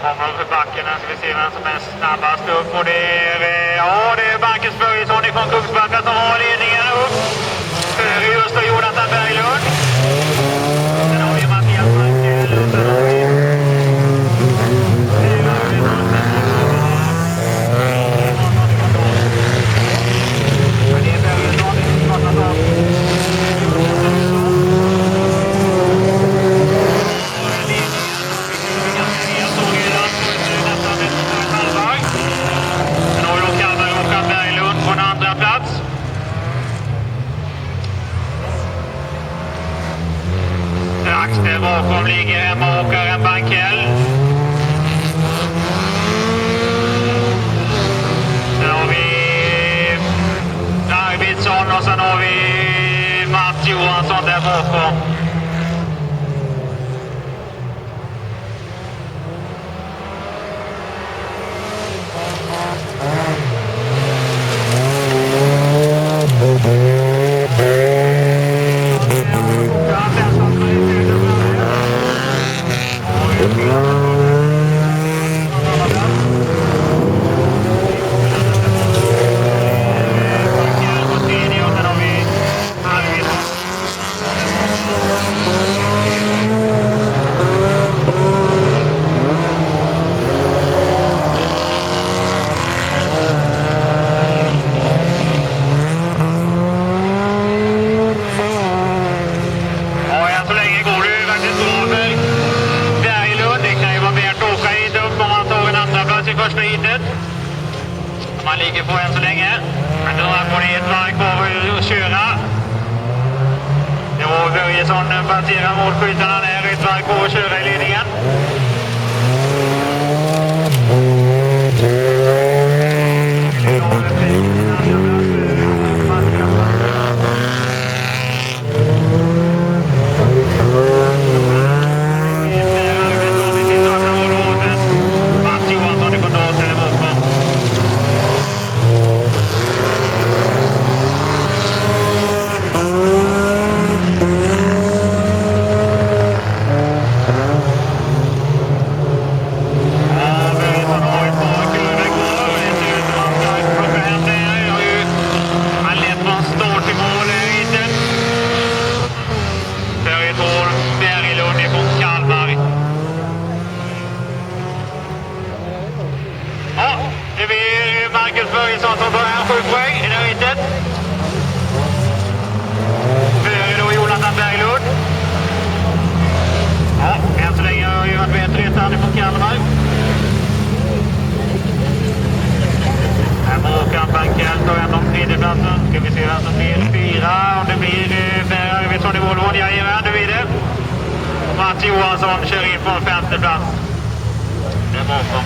Kommer upp för backen. Här ska vi se vem som är snabbast upp. Och det är Marcus Börjesson från Kungsbacka som har ledningen upp. Före just och Jonathan Berglund. Sen har vi Mattias Markell. Och sen har vi... Där bakom ligger hemmaåkaren Bankell. Sen har vi Arvidsson och sen har vi Mats Johansson där bakom. Man ligger på än så länge. Men nu har det ett varv kvar att köra. Det var Börjesson passerar målskyttarna där. Ett varv kvar att köra i ledningen. Marcus Börjesson som börjar 7 poäng, är det riktigt? Före då Jonathan Berglund. Ja, än så länge har jag varit bättre redan från Kalmar. Här på åkaren Bankell tar jag om tredjeplatsen. Ska vi se vem som blir 4. Om det blir Per Arvidsson i Volvo, jajamän, det blir det. Mats Johansson kör in på en 5:e plats. Det är bakom.